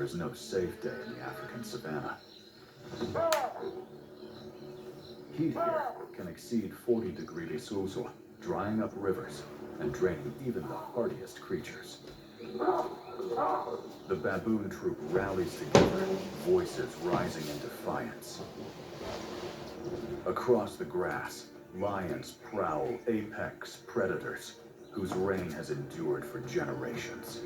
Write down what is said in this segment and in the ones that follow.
there is no safe day in the African savannah. Heat here can exceed 40 degrees Celsius, drying up rivers and draining even the hardiest creatures. The baboon troop rallies together, voices rising in defiance. Across the grass, lions prowl apex predators whose reign has endured for generations.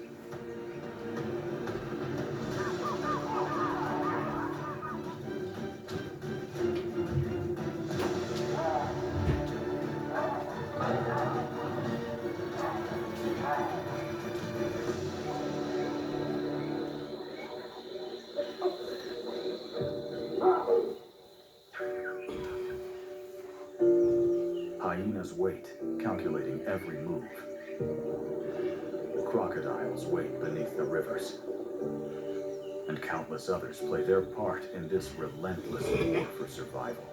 Hyenas wait, calculating every move. Crocodiles wait beneath the rivers. And countless others play their part in this relentless war for survival.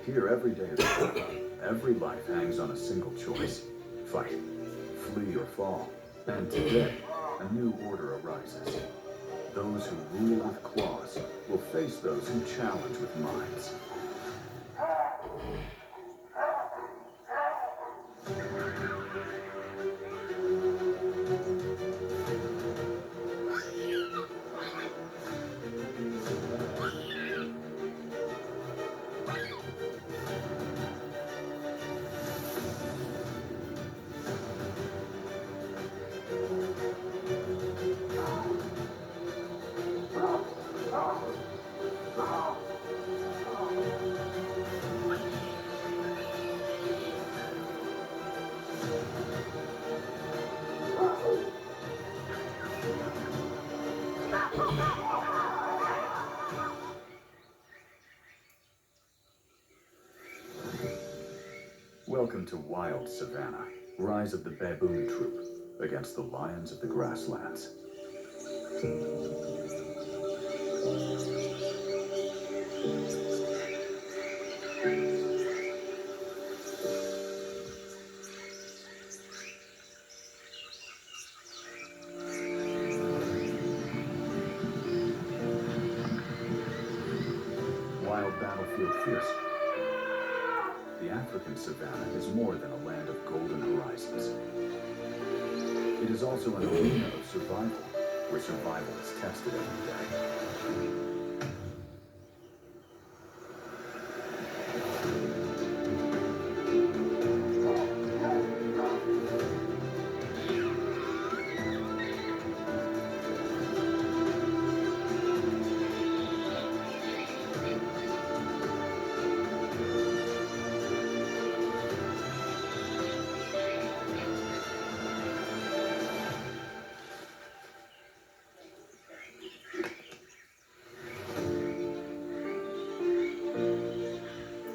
Here, every day is a battle. Every life hangs on a single choice. Fight, flee or fall. And today, a new order arises. Those who rule with claws will face those who challenge with minds. Welcome to Wild Savannah, rise of the baboon troop against the lions of the grasslands. Wild battlefield fierce. The African savannah is more than a land of golden horizons. It is also an arena of survival, where survival is tested every day.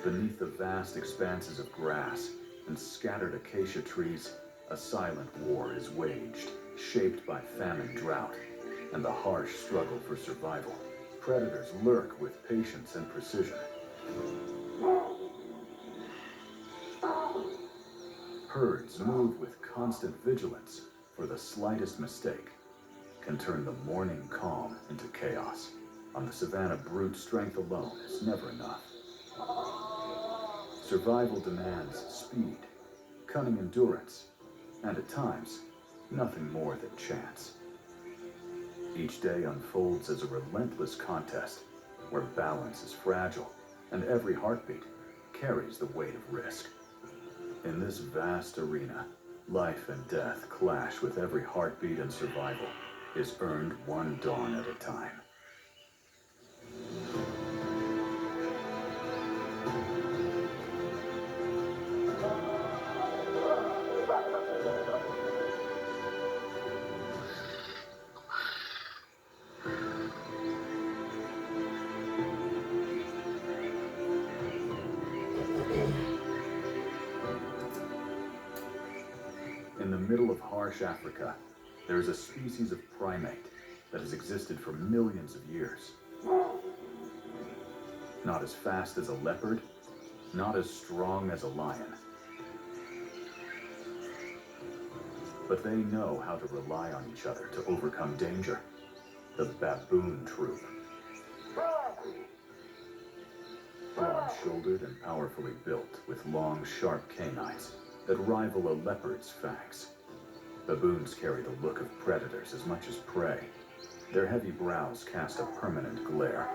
Beneath the vast expanses of grass and scattered acacia trees, a silent war is waged, shaped by famine, drought, and the harsh struggle for survival. Predators lurk with patience and precision. Herds move with constant vigilance, for the slightest mistake can turn the morning calm into chaos. On the savannah, brute strength alone is never enough. Survival demands speed, cunning endurance, and at times, nothing more than chance. Each day unfolds as a relentless contest where balance is fragile and every heartbeat carries the weight of risk. In this vast arena, life and death clash with every heartbeat, and survival is earned one dawn at a time. In the middle of harsh Africa, there is a species of primate that has existed for millions of years. Not as fast as a leopard, not as strong as a lion. But they know how to rely on each other to overcome danger. the baboon troop. Broad-shouldered and powerfully built, with long, sharp canines that rival a leopard's fangs. Baboons carry the look of predators as much as prey. Their heavy brows cast a permanent glare.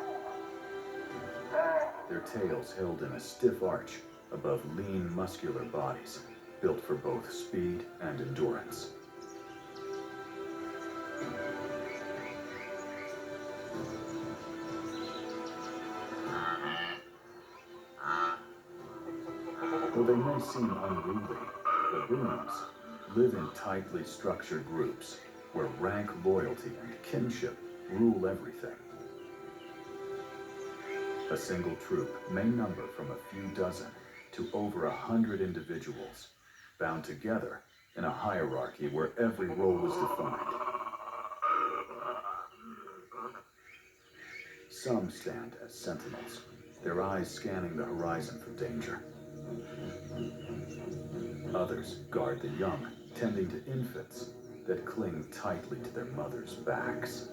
Their tails held in a stiff arch above lean, muscular bodies, built for both speed and endurance. Though they may seem unruly, baboons live in tightly structured groups where rank, loyalty, and kinship rule everything. A single troop may number from a few dozen to over 100 individuals, bound together in a hierarchy where every role is defined. Some stand as sentinels, their eyes scanning the horizon for danger. Others guard the young, tending to infants that cling tightly to their mothers' backs.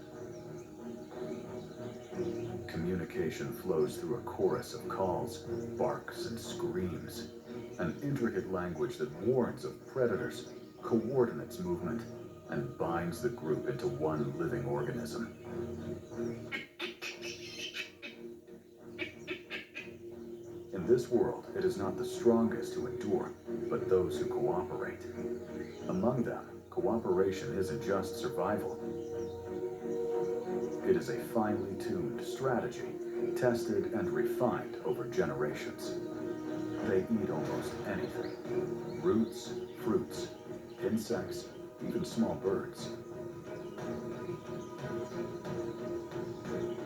Communication flows through a chorus of calls, barks, and screams, an intricate language that warns of predators, coordinates movement, and binds the group into one living organism. In this world, it is not the strongest who endure, but those who cooperate. Among them, cooperation isn't just survival. It is a finely tuned strategy, tested and refined over generations. They eat almost anything: roots, fruits, insects, even small birds.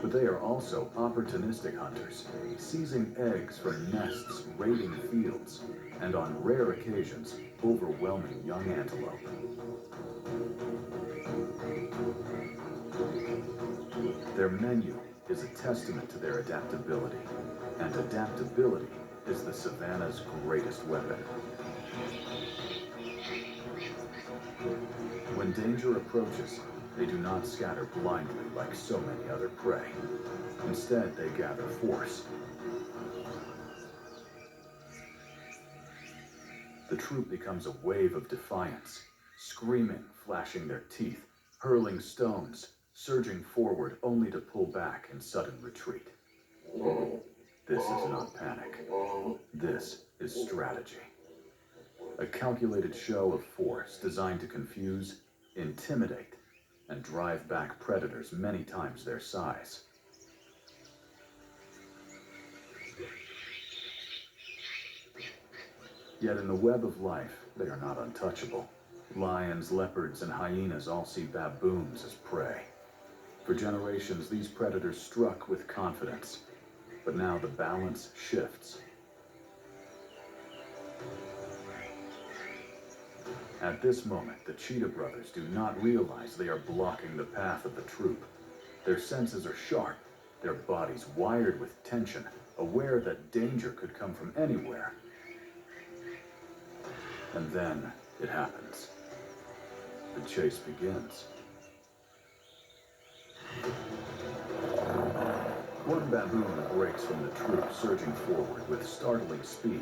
But they are also opportunistic hunters, seizing eggs from nests, raiding fields, and on rare occasions, overwhelming young antelope. Their menu is a testament to their adaptability, and adaptability is the savannah's greatest weapon. When danger approaches, they do not scatter blindly like so many other prey. Instead, they gather force. The troop becomes a wave of defiance, screaming, flashing their teeth, hurling stones, surging forward only to pull back in sudden retreat. This is not panic. This is strategy. A calculated show of force designed to confuse, intimidate, and drive back predators many times their size. Yet in the web of life, they are not untouchable. Lions, leopards, and hyenas all see baboons as prey. For generations, these predators struck with confidence, but now the balance shifts. At this moment, the cheetah brothers do not realize they are blocking the path of the troop. Their senses are sharp, their bodies wired with tension, aware that danger could come from anywhere. And then it happens. The chase begins. One baboon breaks from the troop, surging forward with startling speed,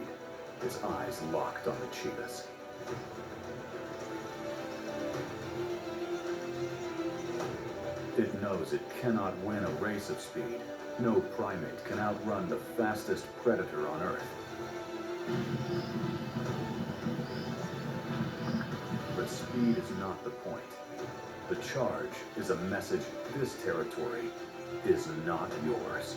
its eyes locked on the cheetahs. It knows it cannot win a race of speed. No primate can outrun the fastest predator on Earth. But speed is not the point. The charge is a message: this territory is not yours.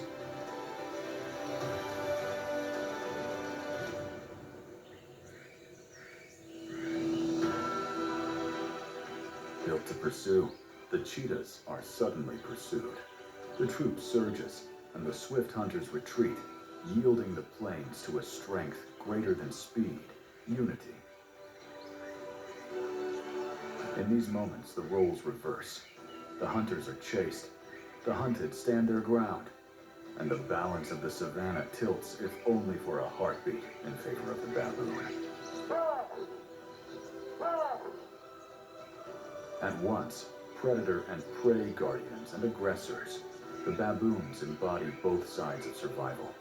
Built to pursue, the cheetahs are suddenly pursued. The troop surges, and the swift hunters retreat, yielding the plains to a strength greater than speed, unity. In these moments, the roles reverse. The hunters are chased, the hunted stand their ground, and the balance of the savannah tilts, if only for a heartbeat, in favor of the baboon. At once, predator and prey guardians and aggressors, the baboons embody both sides of survival.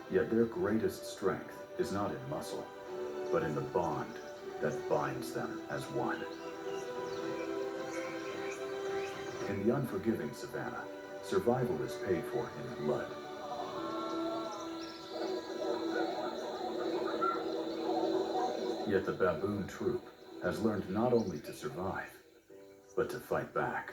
Yet their greatest strength is not in muscle, but in the bond that binds them as one. In the unforgiving savannah, survival is paid for in blood. Yet the baboon troop has learned not only to survive, but to fight back.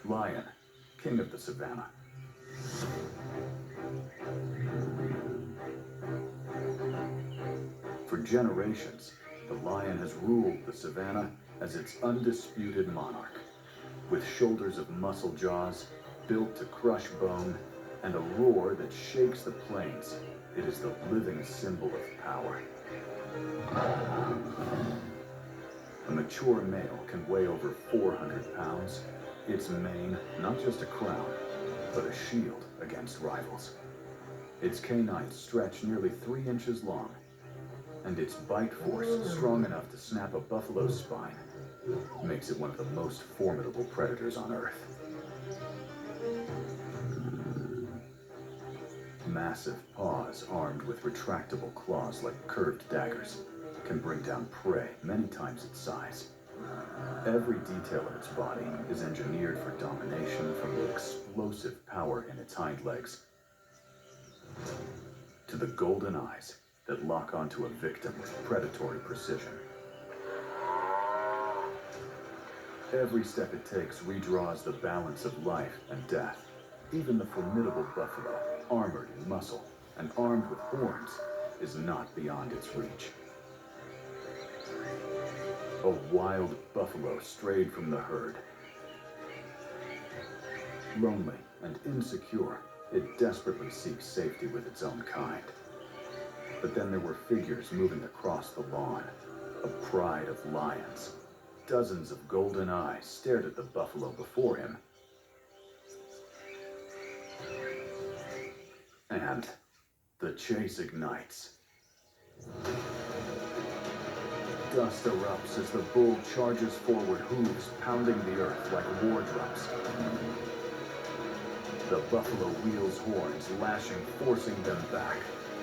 Lion, king of the savannah. For generations, the lion has ruled the savannah as its undisputed monarch. With shoulders of muscle jaws, built to crush bone, and a roar that shakes the plains, it is the living symbol of power. A mature male can weigh over 400 pounds, its mane not just a crown, but a shield against rivals. Its canines stretch nearly 3 inches long, and its bite force strong enough to snap a buffalo's spine makes it one of the most formidable predators on Earth. Massive paws armed with retractable claws like curved daggers can bring down prey many times its size. Every detail of its body is engineered for domination, from the explosive power in its hind legs to the golden eyes that lock onto a victim with predatory precision. Every step it takes redraws the balance of life and death. Even the formidable buffalo, armored in muscle and armed with horns, is not beyond its reach. A wild buffalo strayed from the herd. Lonely and insecure, it desperately seeks safety with its own kind. But then there were figures moving across the lawn, a pride of lions. Dozens of golden eyes stared at the buffalo before him. And the chase ignites. Dust erupts as the bull charges forward, hooves pounding the earth like war drums. The buffalo wheels horns, lashing, forcing them back,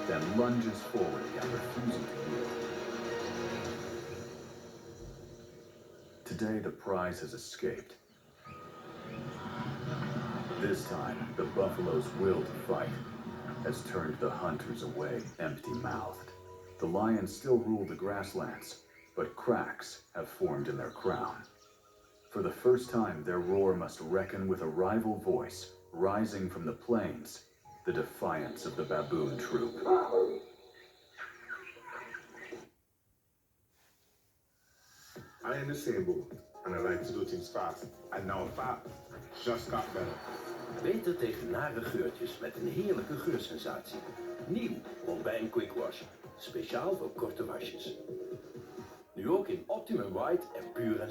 then lunges forward again, refusing to yield. Today, the prize has escaped. This time, the buffalo's will to fight has turned the hunters away empty-mouthed. The lions still rule the grasslands, but cracks have formed in their crown. For the first time, their roar must reckon with a rival voice rising from the plains, the defiance of the baboon troop. I am disabled, and I like to do things fast. And now fast just got better. Beter tegen nare geurtjes met een heerlijke geursensatie. Nieuw Robijn Quick Wash. Speciaal voor korte wasjes. Nu ook in Optimum White en puur en